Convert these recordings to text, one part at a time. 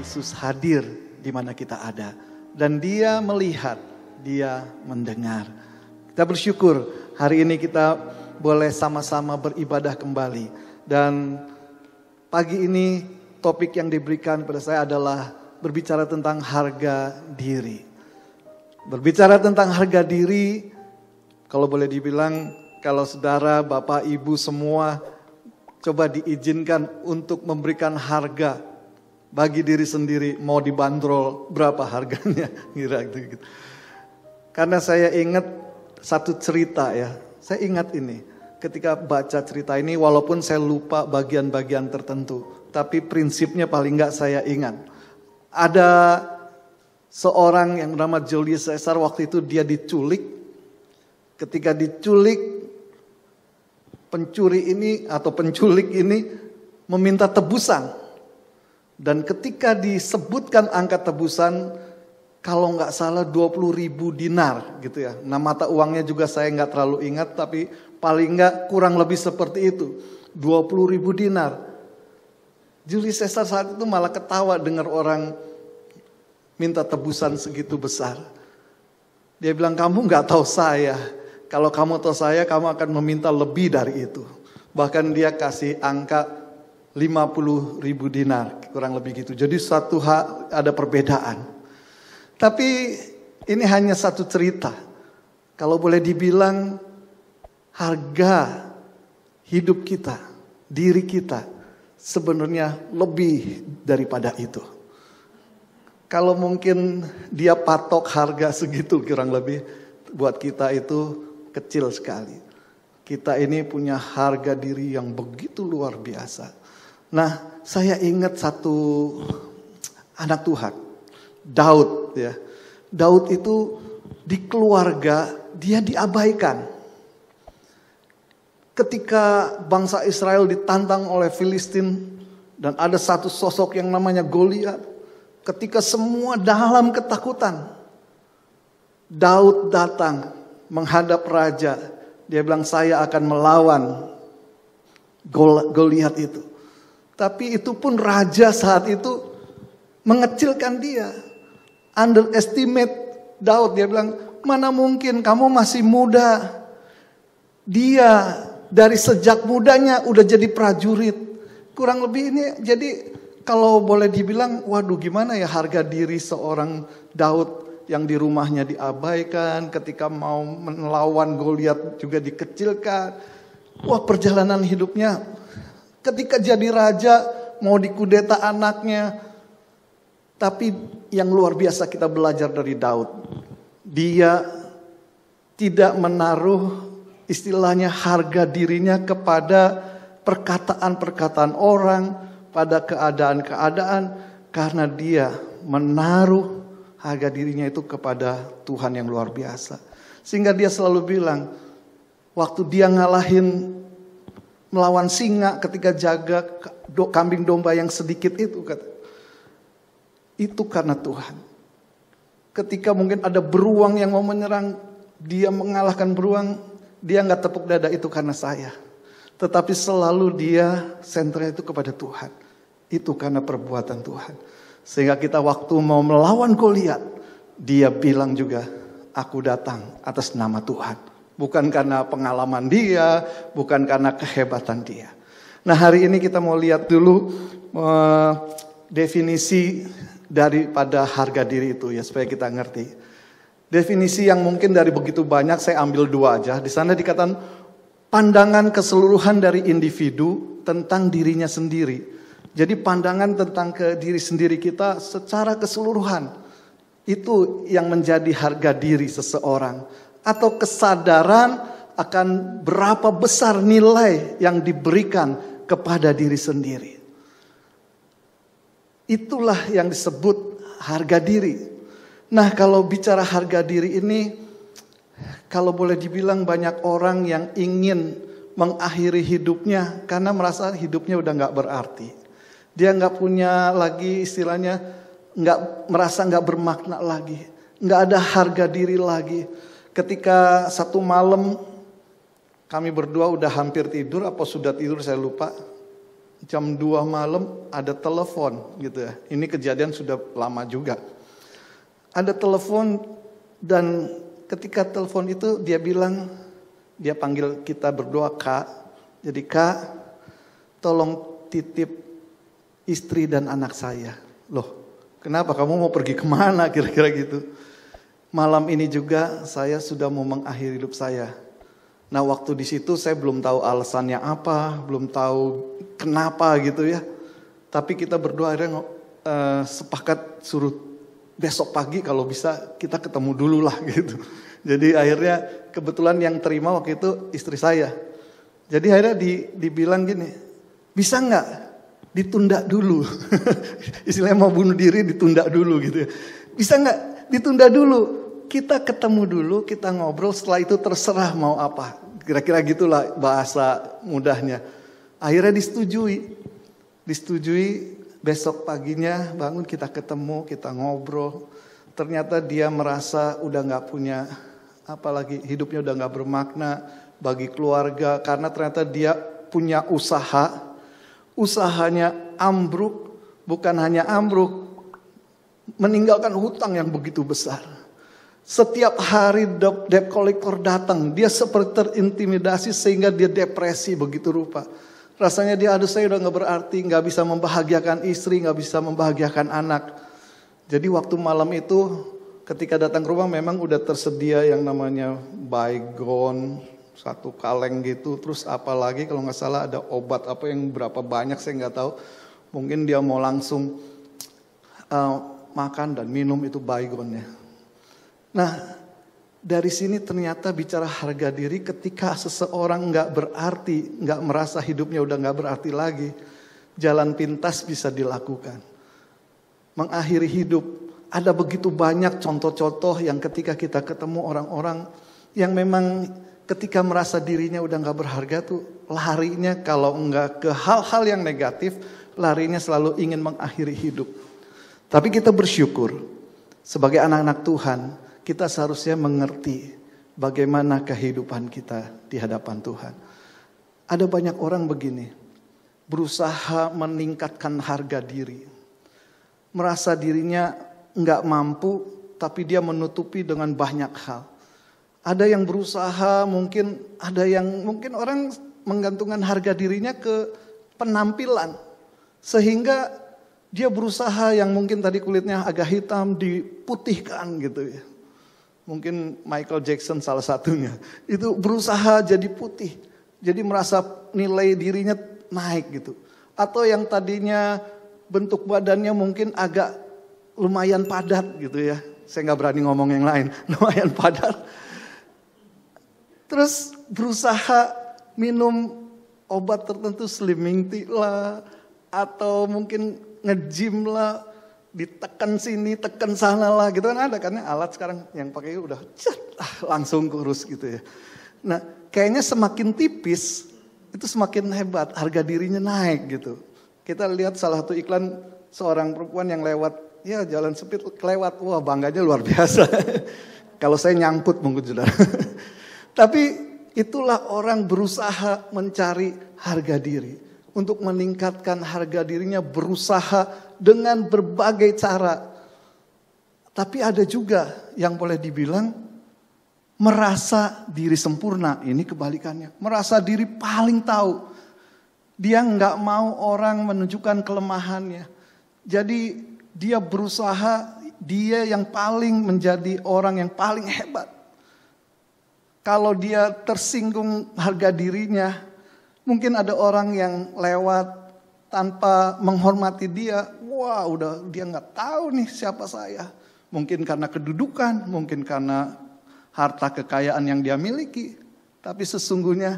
Yesus hadir di mana kita ada. Dan dia melihat, dia mendengar. Kita bersyukur hari ini kita boleh sama-sama beribadah kembali. Dan pagi ini topik yang diberikan pada saya adalah berbicara tentang harga diri. Berbicara tentang harga diri, kalau boleh dibilang, kalau saudara, bapak, ibu semua coba diizinkan untuk memberikan harga bagi diri sendiri, mau dibanderol berapa harganya, kira gitu. Karena saya ingat satu cerita ya, saya ingat ini. Ketika baca cerita ini, walaupun saya lupa bagian-bagian tertentu, tapi prinsipnya paling enggak saya ingat. Ada seorang yang bernama Julius Caesar, waktu itu dia diculik. Ketika diculik, pencuri ini atau penculik ini meminta tebusan. Dan ketika disebutkan angka tebusan, kalau nggak salah 20.000 dinar gitu ya. Nah, mata uangnya juga saya nggak terlalu ingat, tapi paling nggak kurang lebih seperti itu. 20.000 dinar. Julius Caesar saat itu malah ketawa dengar orang minta tebusan segitu besar. Dia bilang, kamu nggak tahu saya. Kalau kamu tahu saya, kamu akan meminta lebih dari itu. Bahkan dia kasih angka 50.000 dinar, kurang lebih gitu. Jadi satu hal ada perbedaan. Tapi ini hanya satu cerita. Kalau boleh dibilang harga hidup kita, diri kita sebenarnya lebih daripada itu. Kalau mungkin dia patok harga segitu kurang lebih, buat kita itu kecil sekali. Kita ini punya harga diri yang begitu luar biasa. Nah, saya ingat satu anak Tuhan, Daud ya. Daud itu di keluarga dia diabaikan. Ketika bangsa Israel ditantang oleh Filistin dan ada satu sosok yang namanya Goliat, ketika semua dalam ketakutan, Daud datang menghadap raja. Dia bilang, saya akan melawan Goliat itu. Tapi itu pun raja saat itu mengecilkan dia. Underestimate Daud. Dia bilang, mana mungkin, kamu masih muda. Dia dari sejak mudanya udah jadi prajurit. Kurang lebih ini, jadi kalau boleh dibilang, waduh gimana ya harga diri seorang Daud yang di rumahnya diabaikan. Ketika mau melawan Goliat juga dikecilkan. Wah, perjalanan hidupnya, ketika jadi raja mau dikudeta anaknya. Tapi yang luar biasa kita belajar dari Daud. Dia tidak menaruh istilahnya harga dirinya kepada perkataan-perkataan orang, pada keadaan-keadaan. Karena dia menaruh harga dirinya itu kepada Tuhan yang luar biasa. Sehingga dia selalu bilang, waktu dia ngalahin melawan singa ketika jaga kambing domba yang sedikit itu, itu karena Tuhan. Ketika mungkin ada beruang yang mau menyerang, dia mengalahkan beruang, dia nggak tepuk dada, itu karena saya. Tetapi selalu dia senternya itu kepada Tuhan. Itu karena perbuatan Tuhan. Sehingga kita waktu mau melawan Goliat, dia bilang juga, aku datang atas nama Tuhan. Bukan karena pengalaman dia, bukan karena kehebatan dia. Nah, hari ini kita mau lihat dulu definisi daripada harga diri itu ya, supaya kita ngerti. Definisi yang mungkin dari begitu banyak, saya ambil dua aja. Di sana dikatakan pandangan keseluruhan dari individu tentang dirinya sendiri. Jadi pandangan tentang ke diri sendiri kita secara keseluruhan. Itu yang menjadi harga diri seseorang. Atau kesadaran akan berapa besar nilai yang diberikan kepada diri sendiri. Itulah yang disebut harga diri. Nah, kalau bicara harga diri ini, kalau boleh dibilang banyak orang yang ingin mengakhiri hidupnya karena merasa hidupnya udah gak berarti. Dia gak punya lagi istilahnya, merasa gak bermakna lagi. Gak ada harga diri lagi. Ketika satu malam kami berdua udah hampir tidur, apa sudah tidur saya lupa. jam 2 malam ada telepon gitu ya. Ini kejadian sudah lama juga. Ada telepon dan ketika telepon itu dia bilang, dia panggil kita berdoa Kak. Jadi Kak, tolong titip istri dan anak saya. Loh, kenapa kamu mau pergi kemana kira-kira gitu. Malam ini juga saya sudah mau mengakhiri hidup saya. Nah waktu di situ saya belum tahu alasannya apa, belum tahu kenapa gitu ya. Tapi kita berdoa akhirnya sepakat suruh besok pagi kalau bisa kita ketemu dulu lah gitu. Jadi akhirnya kebetulan yang terima waktu itu istri saya. Jadi akhirnya dibilang gini, bisa nggak ditunda dulu? Istilahnya mau bunuh diri ditunda dulu gitu ya. Bisa nggak ditunda dulu? Kita ketemu dulu, kita ngobrol, setelah itu terserah mau apa. Kira-kira gitulah bahasa mudahnya. Akhirnya disetujui, besok paginya bangun kita ketemu, kita ngobrol. Ternyata dia merasa udah gak punya, apalagi hidupnya udah gak bermakna bagi keluarga. Karena ternyata dia punya usaha, usahanya ambruk, bukan hanya ambruk, meninggalkan hutang yang begitu besar. Setiap hari debt collector datang, dia seperti terintimidasi sehingga dia depresi begitu rupa. Rasanya dia, aduh saya udah gak berarti, gak bisa membahagiakan istri, gak bisa membahagiakan anak. Jadi waktu malam itu ketika datang ke rumah memang udah tersedia yang namanya baygon, 1 kaleng gitu. Terus apalagi kalau gak salah ada obat apa yang berapa banyak saya gak tahu. Mungkin dia mau langsung makan dan minum itu baygonnya. Nah, dari sini ternyata bicara harga diri ketika seseorang gak berarti, gak merasa hidupnya udah gak berarti lagi, jalan pintas bisa dilakukan. Mengakhiri hidup, ada begitu banyak contoh-contoh yang ketika kita ketemu orang-orang yang memang ketika merasa dirinya udah gak berharga tuh larinya kalau enggak ke hal-hal yang negatif, larinya selalu ingin mengakhiri hidup. Tapi kita bersyukur sebagai anak-anak Tuhan, kita seharusnya mengerti bagaimana kehidupan kita di hadapan Tuhan. Ada banyak orang begini, berusaha meningkatkan harga diri. Merasa dirinya nggak mampu, tapi dia menutupi dengan banyak hal. Ada yang berusaha, mungkin orang menggantungkan harga dirinya ke penampilan. Sehingga dia berusaha yang mungkin tadi kulitnya agak hitam diputihkan gitu ya. Mungkin Michael Jackson salah satunya. Itu berusaha jadi putih. Jadi merasa nilai dirinya naik gitu. Atau yang tadinya bentuk badannya mungkin agak lumayan padat gitu ya. Saya gak berani ngomong yang lain. Lumayan padat. Terus berusaha minum obat tertentu, slimming tea lah. Atau mungkin nge-gym lah. Ditekan sini, tekan sana lah gitu kan ada. Karena alat sekarang yang pakai udah langsung kurus gitu ya. Nah kayaknya semakin tipis itu semakin hebat, harga dirinya naik gitu. Kita lihat salah satu iklan seorang perempuan yang lewat, ya jalan sempit kelewat, wah bangganya luar biasa. Kalau saya nyangkut mungkin sudah. Tapi itulah orang berusaha mencari harga diri. Untuk meningkatkan harga dirinya berusaha dengan berbagai cara. Tapi ada juga yang boleh dibilang merasa diri sempurna. Ini kebalikannya. Merasa diri paling tahu. Dia nggak mau orang menunjukkan kelemahannya. Jadi dia berusaha, dia yang paling menjadi orang yang paling hebat. Kalau dia tersinggung harga dirinya, mungkin ada orang yang lewat tanpa menghormati dia. Wah udah dia gak tahu nih siapa saya. Mungkin karena kedudukan, mungkin karena harta kekayaan yang dia miliki. Tapi sesungguhnya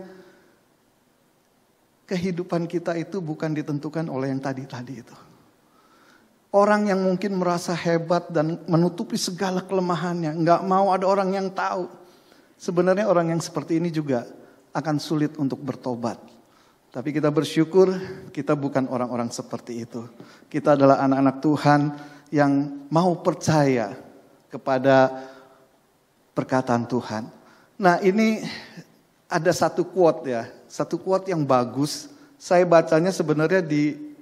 kehidupan kita itu bukan ditentukan oleh yang tadi-tadi itu. Orang yang mungkin merasa hebat dan menutupi segala kelemahannya. Gak mau ada orang yang tahu. Sebenarnya orang yang seperti ini juga akan sulit untuk bertobat. Tapi kita bersyukur kita bukan orang-orang seperti itu. Kita adalah anak-anak Tuhan yang mau percaya kepada perkataan Tuhan. Nah ini ada satu quote ya. Satu quote yang bagus. Saya bacanya sebenarnya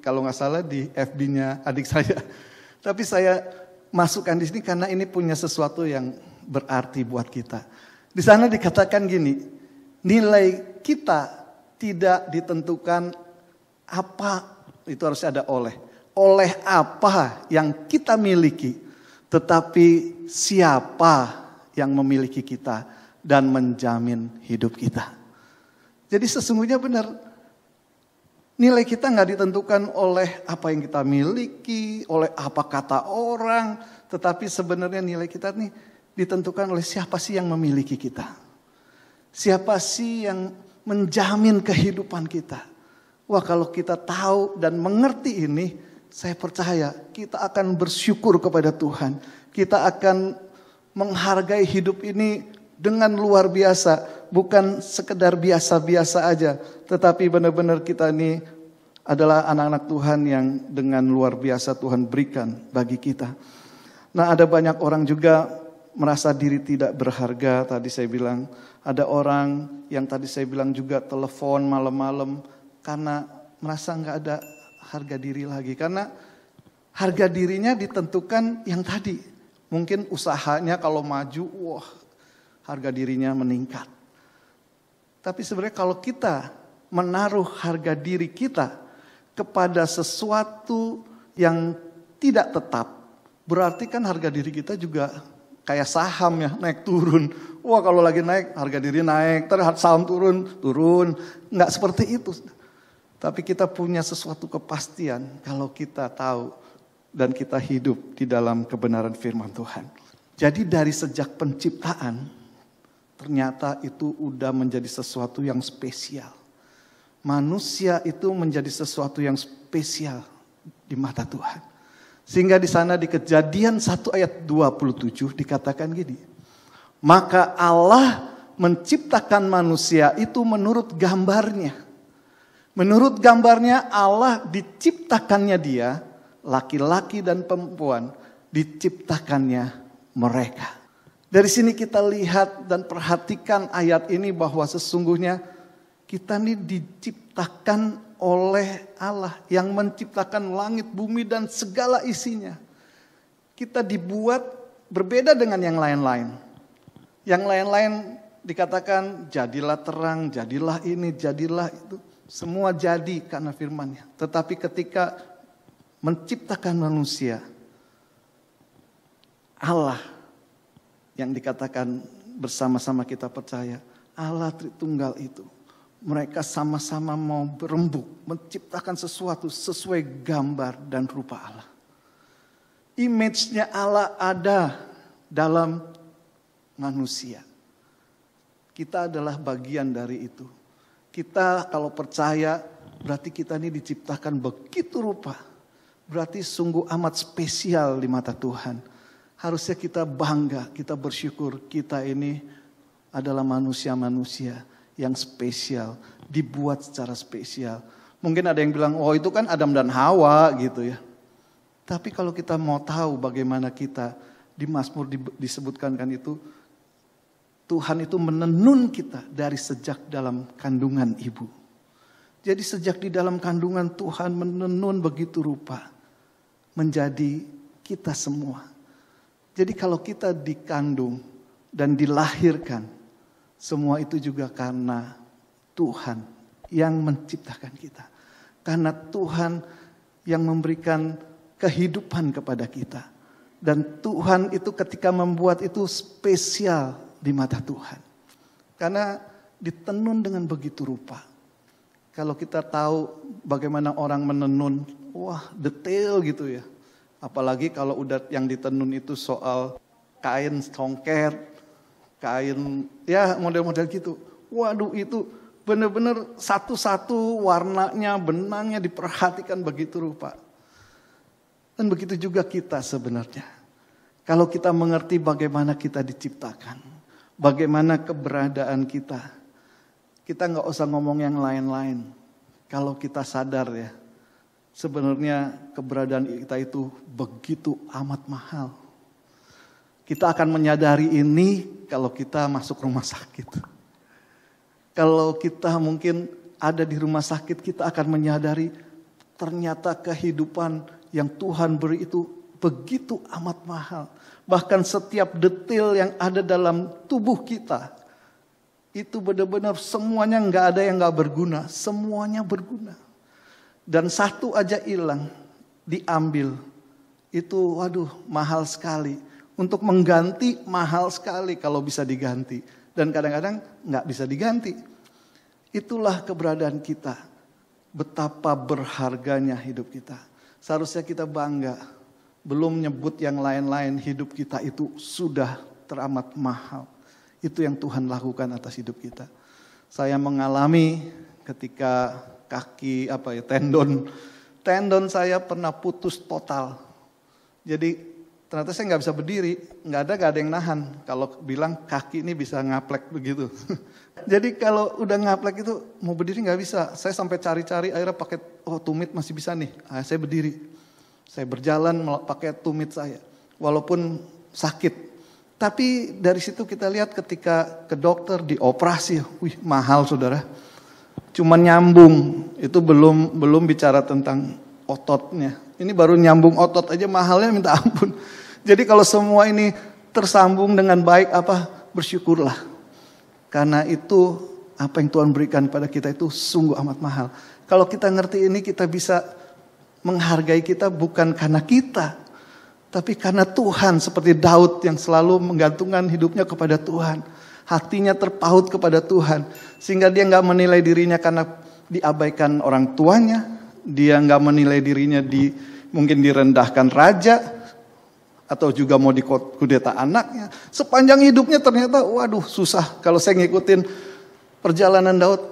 kalau nggak salah di FB-nya adik saya. Tapi saya masukkan di sini karena ini punya sesuatu yang berarti buat kita. Di sana dikatakan gini, nilai kita tidak ditentukan apa, itu harus ada oleh apa yang kita miliki, tetapi siapa yang memiliki kita dan menjamin hidup kita. Jadi sesungguhnya benar, nilai kita nggak ditentukan oleh apa yang kita miliki, oleh apa kata orang, tetapi sebenarnya nilai kita nih ditentukan oleh siapa sih yang memiliki kita. Siapa sih yang menjamin kehidupan kita. Wah, kalau kita tahu dan mengerti ini, saya percaya kita akan bersyukur kepada Tuhan. Kita akan menghargai hidup ini dengan luar biasa. Bukan sekedar biasa-biasa aja. Tetapi benar-benar kita ini adalah anak-anak Tuhan yang dengan luar biasa Tuhan berikan bagi kita. Nah, ada banyak orang juga merasa diri tidak berharga. Tadi saya bilang, ada orang yang tadi saya bilang juga telepon malam-malam karena merasa nggak ada harga diri lagi. Karena harga dirinya ditentukan yang tadi. Mungkin usahanya kalau maju, wah harga dirinya meningkat. Tapi sebenarnya kalau kita menaruh harga diri kita kepada sesuatu yang tidak tetap, berarti kan harga diri kita juga kayak saham ya, naik turun. Wah kalau lagi naik, harga diri naik, terus saham turun. Nggak seperti itu. Tapi kita punya sesuatu kepastian kalau kita tahu dan kita hidup di dalam kebenaran firman Tuhan. Jadi dari sejak penciptaan, ternyata itu udah menjadi sesuatu yang spesial. Manusia itu menjadi sesuatu yang spesial di mata Tuhan. Sehingga di sana di Kejadian 1 ayat 27 dikatakan gini. Maka Allah menciptakan manusia itu menurut gambarnya. Menurut gambarnya Allah diciptakannya dia, laki-laki dan perempuan diciptakannya mereka. Dari sini kita lihat dan perhatikan ayat ini bahwa sesungguhnya kita ini diciptakan oleh Allah yang menciptakan langit, bumi dan segala isinya. Kita dibuat berbeda dengan yang lain-lain. Yang lain-lain dikatakan jadilah terang, jadilah ini, jadilah itu. Semua jadi karena firman-Nya. Tetapi ketika menciptakan manusia, Allah yang dikatakan bersama-sama kita percaya, Allah Tritunggal itu. Mereka sama-sama mau berembuk, menciptakan sesuatu sesuai gambar dan rupa Allah. Image-nya Allah ada dalam manusia. Kita adalah bagian dari itu. Kita kalau percaya berarti kita ini diciptakan begitu rupa. Berarti sungguh amat spesial di mata Tuhan. Harusnya kita bangga, kita bersyukur kita ini adalah manusia-manusia yang spesial, dibuat secara spesial. Mungkin ada yang bilang, oh itu kan Adam dan Hawa gitu ya. Tapi kalau kita mau tahu bagaimana kita, di Mazmur disebutkan kan itu, Tuhan itu menenun kita dari sejak dalam kandungan ibu. Jadi sejak di dalam kandungan Tuhan menenun begitu rupa menjadi kita semua. Jadi kalau kita dikandung dan dilahirkan, semua itu juga karena Tuhan yang menciptakan kita. Karena Tuhan yang memberikan kehidupan kepada kita. Dan Tuhan itu ketika membuat itu spesial di mata Tuhan. Karena ditenun dengan begitu rupa. Kalau kita tahu bagaimana orang menenun, wah detail gitu ya. Apalagi kalau udah yang ditenun itu soal kain songket, kain ya model-model gitu. Waduh itu benar-benar satu-satu warnanya, benangnya diperhatikan begitu rupa. Dan begitu juga kita sebenarnya. Kalau kita mengerti bagaimana kita diciptakan. Bagaimana keberadaan kita. Kita gak usah ngomong yang lain-lain. Kalau kita sadar ya. Sebenarnya keberadaan kita itu begitu amat mahal. Kita akan menyadari ini kalau kita masuk rumah sakit. Kalau kita mungkin ada di rumah sakit kita akan menyadari ternyata kehidupan yang Tuhan beri itu begitu amat mahal. Bahkan setiap detail yang ada dalam tubuh kita itu benar-benar semuanya nggak ada yang nggak berguna, semuanya berguna. Dan satu aja hilang, diambil, itu waduh mahal sekali. Untuk mengganti mahal sekali kalau bisa diganti. Dan kadang-kadang nggak bisa diganti. Itulah keberadaan kita. Betapa berharganya hidup kita. Seharusnya kita bangga. Belum nyebut yang lain-lain, hidup kita itu sudah teramat mahal. Itu yang Tuhan lakukan atas hidup kita. Saya mengalami ketika kaki tendon saya pernah putus total. Jadi ternyata saya nggak bisa berdiri, nggak ada yang nahan. Kalau bilang kaki ini bisa ngaplek begitu. Jadi kalau udah ngaplek itu mau berdiri nggak bisa. Saya sampai cari-cari akhirnya pakai tumit masih bisa nih. Saya berdiri. Saya berjalan pakai tumit saya, walaupun sakit. Tapi dari situ kita lihat ketika ke dokter dioperasi, mahal saudara. Cuma nyambung, itu belum bicara tentang ototnya. Ini baru nyambung otot aja mahalnya minta ampun. Jadi kalau semua ini tersambung dengan baik, bersyukurlah. Karena itu apa yang Tuhan berikan pada kita itu sungguh amat mahal. Kalau kita ngerti ini kita bisa menghargai kita bukan karena kita, tapi karena Tuhan, seperti Daud yang selalu menggantungkan hidupnya kepada Tuhan. Hatinya terpaut kepada Tuhan. Sehingga dia gak menilai dirinya karena diabaikan orang tuanya. Dia gak menilai dirinya mungkin direndahkan raja. Atau juga mau dikudeta anaknya. Sepanjang hidupnya ternyata waduh susah. Kalau saya ngikutin perjalanan Daud,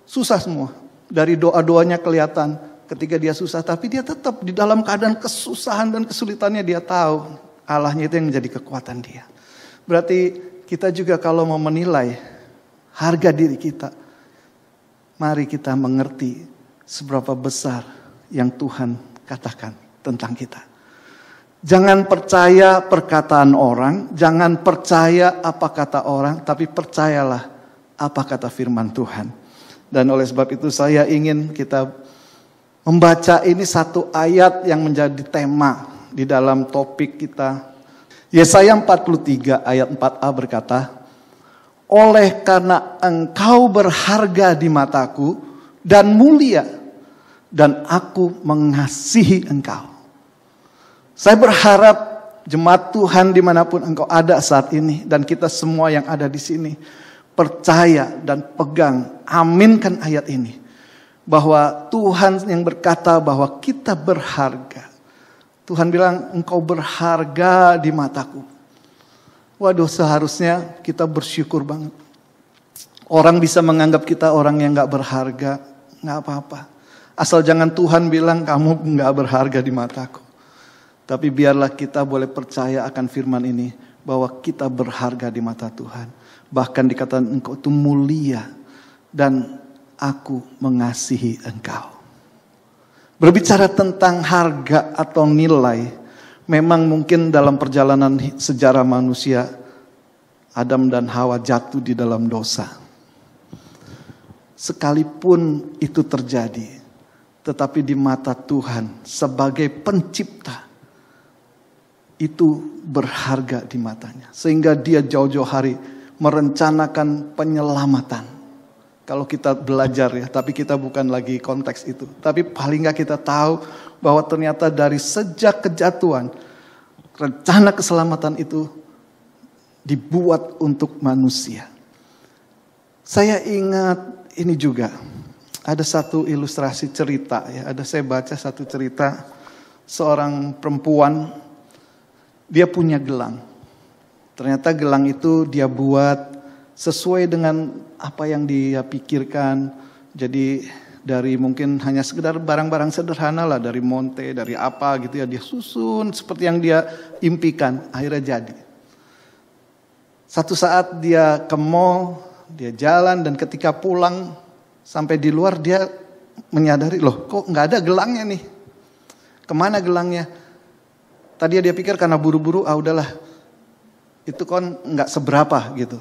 susah semua. Dari doa-doanya kelihatan. Ketika dia susah, tapi dia tetap di dalam keadaan kesusahan dan kesulitannya dia tahu Allahnya itu yang menjadi kekuatan dia. Berarti kita juga kalau mau menilai harga diri kita, mari kita mengerti seberapa besar yang Tuhan katakan tentang kita. Jangan percaya perkataan orang, jangan percaya apa kata orang, tapi percayalah apa kata firman Tuhan. Dan oleh sebab itu saya ingin kita membaca ini satu ayat yang menjadi tema di dalam topik kita. Yesaya 43 ayat 4a berkata, oleh karena engkau berharga di mataku dan mulia, dan aku mengasihi engkau. Saya berharap jemaat Tuhan dimanapun engkau ada saat ini, dan kita semua yang ada di sini, percaya dan pegang, aminkan ayat ini. Bahwa Tuhan yang berkata bahwa kita berharga. Tuhan bilang engkau berharga di mataku. Waduh, seharusnya kita bersyukur banget. Orang bisa menganggap kita orang yang gak berharga, gak apa-apa. Asal jangan Tuhan bilang kamu gak berharga di mataku. Tapi biarlah kita boleh percaya akan firman ini. Bahwa kita berharga di mata Tuhan. Bahkan dikatakan engkau itu mulia. Dan aku mengasihi engkau. Berbicara tentang harga atau nilai, memang mungkin dalam perjalanan sejarah manusia, Adam dan Hawa jatuh di dalam dosa. Sekalipun itu terjadi, tetapi di mata Tuhan sebagai pencipta, itu berharga di matanya. Sehingga dia jauh-jauh hari merencanakan penyelamatan. Kalau kita belajar ya, tapi kita bukan lagi konteks itu. Tapi paling gak kita tahu bahwa ternyata dari sejak kejatuhan, rencana keselamatan itu dibuat untuk manusia. Saya ingat ini juga, ada satu ilustrasi cerita ya. Saya baca satu cerita, seorang perempuan, dia punya gelang. Ternyata gelang itu dia buat sesuai dengan apa yang dia pikirkan. Jadi dari mungkin hanya sekedar barang-barang sederhana lah, dari monte, dari apa gitu ya, dia susun seperti yang dia impikan, akhirnya jadi. Satu saat dia ke mall, dia jalan, dan ketika pulang sampai di luar dia menyadari, loh kok nggak ada gelangnya nih, kemana gelangnya? Tadi dia pikir karena buru-buru, udahlah itu kan nggak seberapa gitu.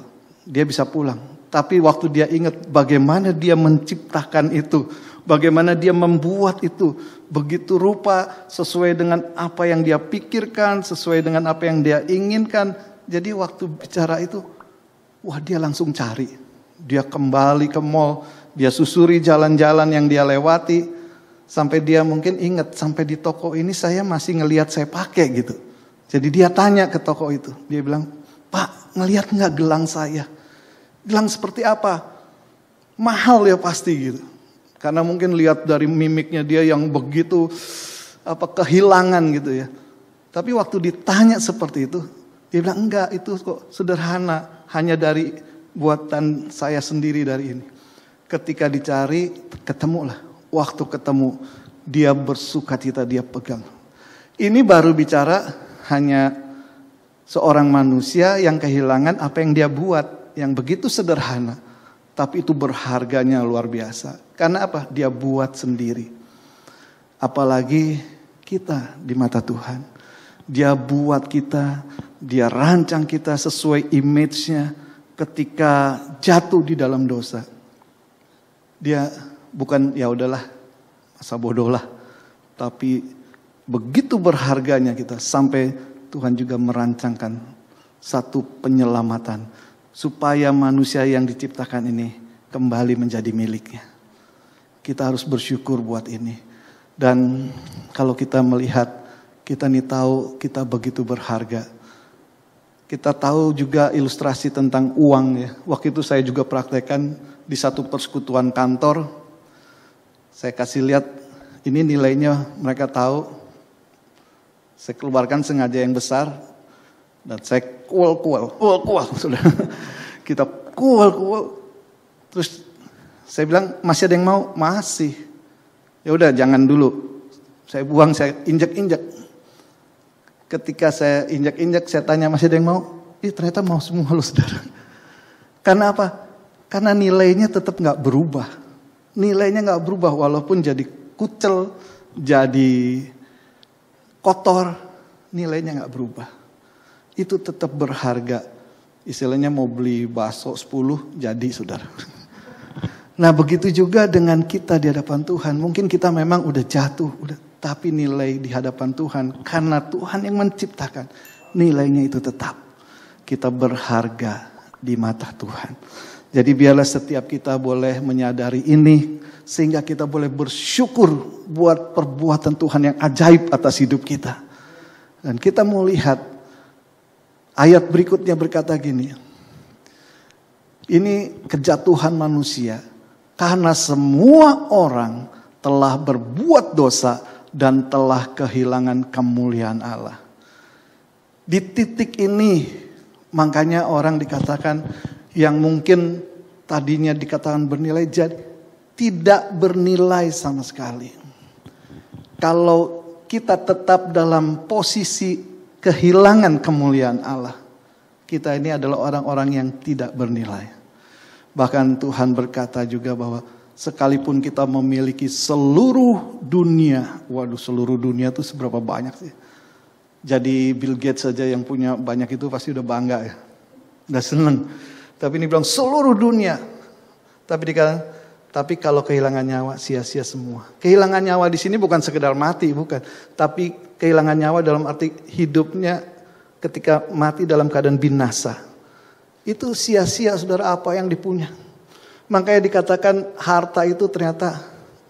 Dia bisa pulang. Tapi waktu dia ingat bagaimana dia menciptakan itu, bagaimana dia membuat itu, begitu rupa sesuai dengan apa yang dia pikirkan, sesuai dengan apa yang dia inginkan. Jadi waktu bicara itu, wah dia langsung cari. Dia kembali ke mall, dia susuri jalan-jalan yang dia lewati, sampai dia mungkin ingat, sampai di toko ini saya masih ngelihat saya pakai gitu. Jadi dia tanya ke toko itu, dia bilang, Pak ngelihat nggak gelang saya? Gelang seperti apa? Mahal ya pasti gitu. Karena mungkin lihat dari mimiknya dia yang begitu kehilangan gitu ya. Tapi waktu ditanya seperti itu, dia bilang enggak, itu kok sederhana, hanya dari buatan saya sendiri dari ini. Ketika dicari, ketemulah. Waktu ketemu, dia bersukacita, dia pegang. Ini baru bicara hanya seorang manusia yang kehilangan apa yang dia buat. Yang begitu sederhana, tapi itu berharganya luar biasa. Karena apa? Dia buat sendiri. Apalagi kita di mata Tuhan. Dia buat kita, dia rancang kita sesuai image-nya ketika jatuh di dalam dosa. Dia bukan ya udahlah, masa bodoh lah. Tapi begitu berharganya kita sampai Tuhan juga merancangkan satu penyelamatan. Supaya manusia yang diciptakan ini kembali menjadi miliknya. Kita harus bersyukur buat ini. Dan kalau kita melihat, kita nih tahu kita begitu berharga. Kita tahu juga ilustrasi tentang uang ya. Waktu itu saya juga praktekkan di satu persekutuan kantor. Saya kasih lihat, ini nilainya mereka tahu. Saya keluarkan sengaja yang besar. Dan saya kual, sudah. Kita kual. Terus saya bilang, masih ada yang mau? Masih. Ya udah, jangan dulu. Saya buang, saya injak-injak. Ketika saya injak-injak, saya tanya, masih ada yang mau? Ternyata mau semua loh saudara. Karena apa? Karena nilainya tetap nggak berubah. Nilainya nggak berubah walaupun jadi kucel, jadi kotor, nilainya nggak berubah. Itu tetap berharga. Istilahnya mau beli bakso 10 jadi saudara. Nah begitu juga dengan kita di hadapan Tuhan. Mungkin kita memang udah jatuh, tapi nilai di hadapan Tuhan karena Tuhan yang menciptakan, nilainya itu tetap. Kita berharga di mata Tuhan. Jadi biarlah setiap kita boleh menyadari ini sehingga kita boleh bersyukur buat perbuatan Tuhan yang ajaib atas hidup kita. Dan kita mau lihat ayat berikutnya berkata gini, ini kejatuhan manusia karena semua orang telah berbuat dosa dan telah kehilangan kemuliaan Allah. Di titik ini makanya orang dikatakan yang mungkin tadinya dikatakan bernilai jadi tidak bernilai sama sekali. Kalau kita tetap dalam posisi kehilangan kemuliaan Allah. Kita ini adalah orang-orang yang tidak bernilai. Bahkan Tuhan berkata juga bahwa sekalipun kita memiliki seluruh dunia. Waduh, seluruh dunia itu seberapa banyak sih? Jadi Bill Gates saja yang punya banyak itu pasti udah bangga ya. Udah seneng. Tapi ini bilang seluruh dunia. Tapi kalau kehilangan nyawa sia-sia semua. Kehilangan nyawa di sini bukan sekedar mati, bukan. Tapi kehilangan nyawa dalam arti hidupnya ketika mati dalam keadaan binasa. Itu sia-sia saudara apa yang dipunya. Makanya dikatakan harta itu ternyata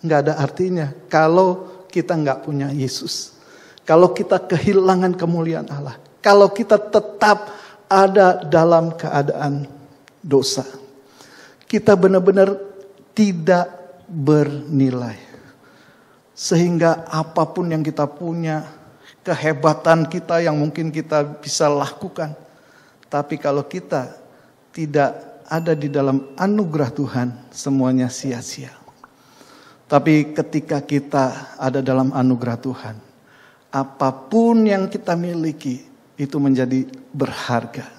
nggak ada artinya. Kalau kita nggak punya Yesus. Kalau kita kehilangan kemuliaan Allah. Kalau kita tetap ada dalam keadaan dosa. Kita benar-benar tidak bernilai. Sehingga apapun yang kita punya, kehebatan kita yang mungkin kita bisa lakukan. Tapi kalau kita tidak ada di dalam anugerah Tuhan, semuanya sia-sia. Tapi ketika kita ada dalam anugerah Tuhan, apapun yang kita miliki itu menjadi berharga.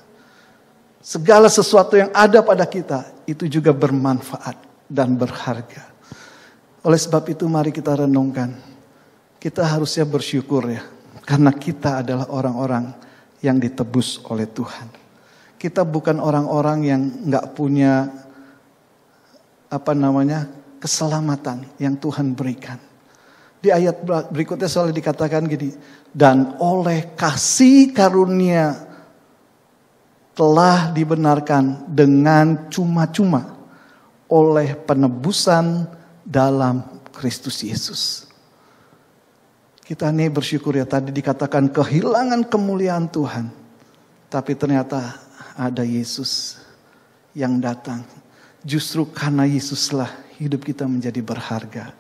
Segala sesuatu yang ada pada kita itu juga bermanfaat dan berharga. Oleh sebab itu mari kita renungkan. Kita harusnya bersyukur ya. Karena kita adalah orang-orang yang ditebus oleh Tuhan. Kita bukan orang-orang yang gak punya keselamatan yang Tuhan berikan. Di ayat berikutnya soalnya dikatakan gini, dan oleh kasih karunia telah dibenarkan dengan cuma-cuma oleh penebusan dalam Kristus Yesus. Kita nih bersyukur ya, tadi dikatakan kehilangan kemuliaan Tuhan. Tapi ternyata ada Yesus yang datang. Justru karena Yesuslah hidup kita menjadi berharga.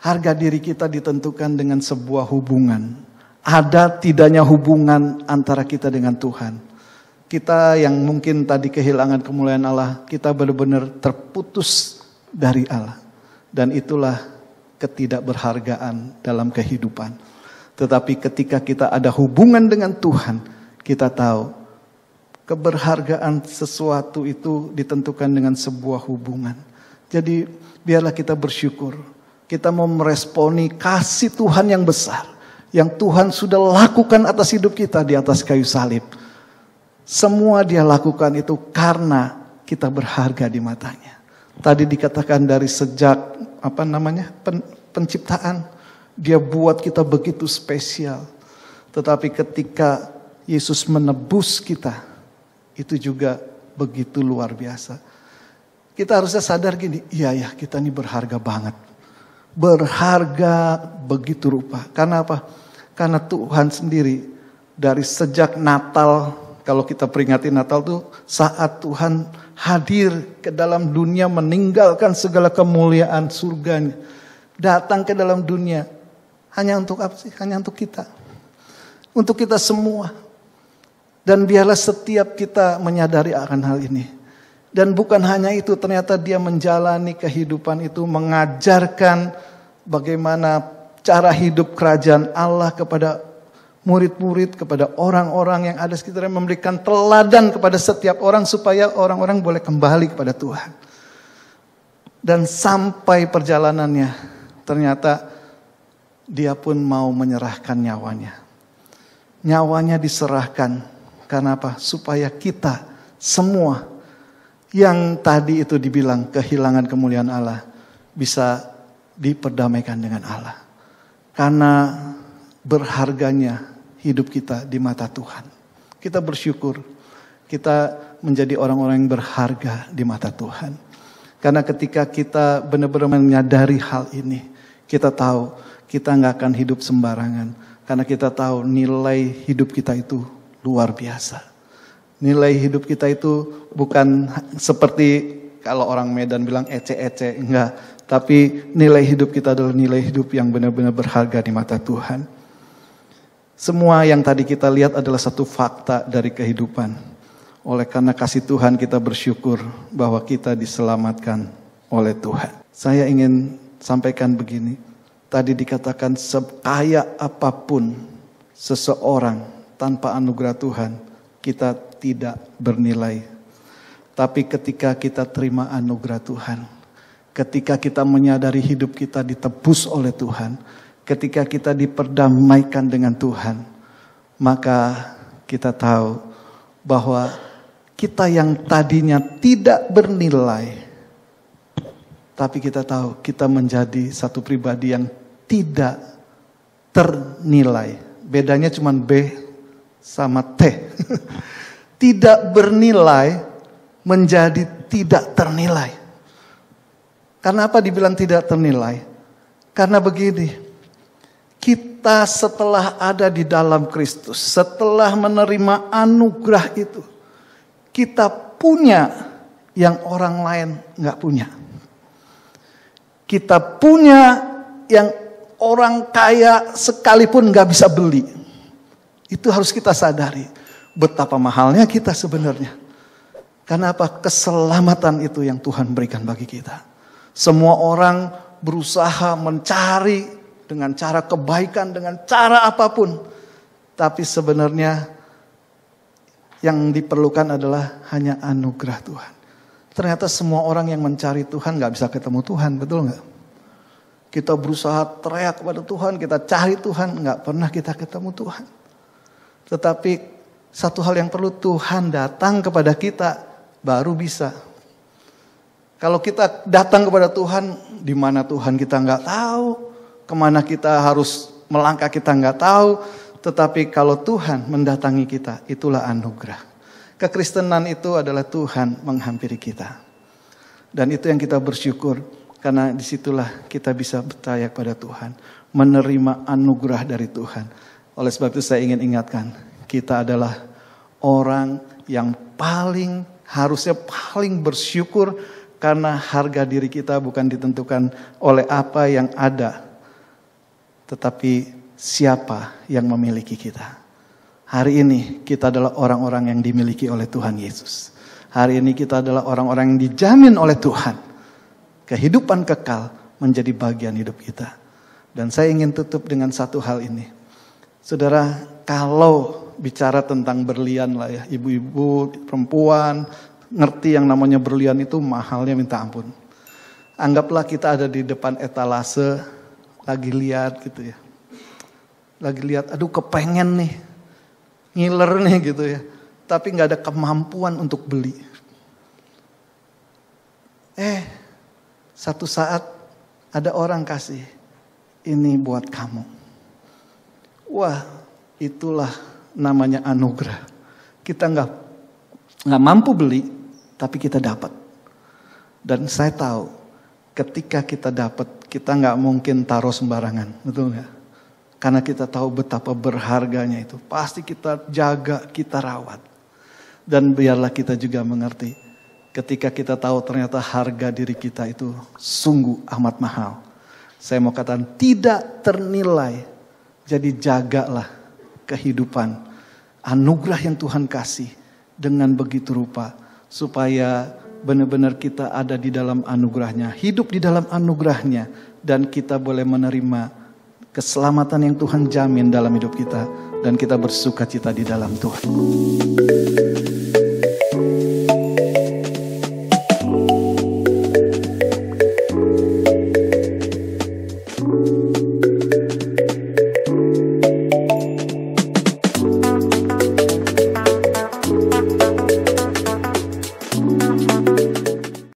Harga diri kita ditentukan dengan sebuah hubungan. Ada tidaknya hubungan antara kita dengan Tuhan. Kita yang mungkin tadi kehilangan kemuliaan Allah, kita benar-benar terputus dari Allah. Dan itulah ketidakberhargaan dalam kehidupan. Tetapi ketika kita ada hubungan dengan Tuhan, kita tahu keberhargaan sesuatu itu ditentukan dengan sebuah hubungan. Jadi biarlah kita bersyukur. Kita mau meresponi kasih Tuhan yang besar. Yang Tuhan sudah lakukan atas hidup kita di atas kayu salib. Semua Dia lakukan itu karena kita berharga di matanya. Tadi dikatakan dari sejak penciptaan, Dia buat kita begitu spesial. Tetapi ketika Yesus menebus kita, itu juga begitu luar biasa. Kita harusnya sadar gini, iya kita ini berharga banget. Berharga begitu rupa. Karena apa? Karena Tuhan sendiri dari sejak Natal, kalau kita peringati Natal tuh saat Tuhan hadir ke dalam dunia, meninggalkan segala kemuliaan surganya, datang ke dalam dunia hanya untuk apa sih? Hanya untuk kita. Untuk kita semua. Dan biarlah setiap kita menyadari akan hal ini. Dan bukan hanya itu, ternyata Dia menjalani kehidupan itu, mengajarkan bagaimana cara hidup kerajaan Allah kepada murid-murid, kepada orang-orang yang ada sekitarnya, memberikan teladan kepada setiap orang supaya orang-orang boleh kembali kepada Tuhan. Dan sampai perjalanannya, ternyata Dia pun mau menyerahkan nyawanya. Nyawanya diserahkan. Karena apa? Supaya kita semua yang tadi itu dibilang kehilangan kemuliaan Allah bisa diperdamaikan dengan Allah. Karena berharganya hidup kita di mata Tuhan. Kita bersyukur kita menjadi orang-orang yang berharga di mata Tuhan. Karena ketika kita benar-benar menyadari hal ini, kita tahu kita nggak akan hidup sembarangan. Karena kita tahu nilai hidup kita itu luar biasa. Nilai hidup kita itu bukan seperti kalau orang Medan bilang ece-ece, enggak. Tapi nilai hidup kita adalah nilai hidup yang benar-benar berharga di mata Tuhan. Semua yang tadi kita lihat adalah satu fakta dari kehidupan. Oleh karena kasih Tuhan kita bersyukur bahwa kita diselamatkan oleh Tuhan. Saya ingin sampaikan begini. Tadi dikatakan sekaya apapun seseorang, tanpa anugerah Tuhan, kita tidak bernilai. Tapi ketika kita terima anugerah Tuhan, ketika kita menyadari hidup kita ditebus oleh Tuhan, ketika kita diperdamaikan dengan Tuhan, maka kita tahu bahwa kita yang tadinya tidak bernilai, tapi kita tahu kita menjadi satu pribadi yang tidak ternilai. Bedanya cuma B sama T. Tidak bernilai menjadi tidak ternilai. Karena apa dibilang tidak ternilai? Karena begini, kita setelah ada di dalam Kristus, setelah menerima anugerah itu, kita punya yang orang lain gak punya. Kita punya yang orang kaya sekalipun gak bisa beli. Itu harus kita sadari. Betapa mahalnya kita sebenarnya. Karena apa? Keselamatan itu yang Tuhan berikan bagi kita. Semua orang berusaha mencari dengan cara kebaikan, dengan cara apapun. Tapi sebenarnya yang diperlukan adalah hanya anugerah Tuhan. Ternyata semua orang yang mencari Tuhan gak bisa ketemu Tuhan, betul gak? Kita berusaha teriak kepada Tuhan, kita cari Tuhan, gak pernah kita ketemu Tuhan. Tetapi satu hal yang perlu, Tuhan datang kepada kita baru bisa. Kalau kita datang kepada Tuhan, di mana Tuhan kita nggak tahu, kemana kita harus melangkah kita nggak tahu. Tetapi kalau Tuhan mendatangi kita, itulah anugerah. Kekristenan itu adalah Tuhan menghampiri kita. Dan itu yang kita bersyukur, karena disitulah kita bisa percaya kepada Tuhan. Menerima anugerah dari Tuhan. Oleh sebab itu saya ingin ingatkan, kita adalah orang yang harusnya paling bersyukur, karena harga diri kita bukan ditentukan oleh apa yang ada, tetapi siapa yang memiliki kita. Hari ini kita adalah orang-orang yang dimiliki oleh Tuhan Yesus. Hari ini kita adalah orang-orang yang dijamin oleh Tuhan. Kehidupan kekal menjadi bagian hidup kita. Dan saya ingin tutup dengan satu hal ini. Saudara, kalau bicara tentang berlian lah ya, ibu-ibu, perempuan, ngerti yang namanya berlian itu mahalnya minta ampun. Anggaplah kita ada di depan etalase, lagi lihat gitu ya. Lagi lihat, aduh kepengen nih, ngiler nih gitu ya. Tapi gak ada kemampuan untuk beli. Satu saat ada orang kasih, ini buat kamu. Wah, itulah namanya anugerah. Kita gak mampu beli, tapi kita dapat. Dan saya tahu, ketika kita dapat, kita gak mungkin taruh sembarangan, betul gak? Karena kita tahu betapa berharganya itu. Pasti kita jaga, kita rawat. Dan biarlah kita juga mengerti. Ketika kita tahu ternyata harga diri kita itu sungguh amat mahal. Saya mau katakan tidak ternilai. Jadi jagalah kehidupan. Anugerah yang Tuhan kasih. Dengan begitu rupa. Supaya benar-benar kita ada di dalam anugerahnya. Hidup di dalam anugerahnya. Dan kita boleh menerima keselamatan yang Tuhan jamin dalam hidup kita. Dan kita bersuka cita di dalam Tuhan.